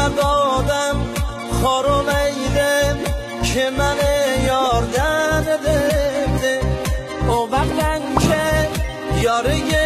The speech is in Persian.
دادم خارو میده که من یاردن ده او وقتن که یاره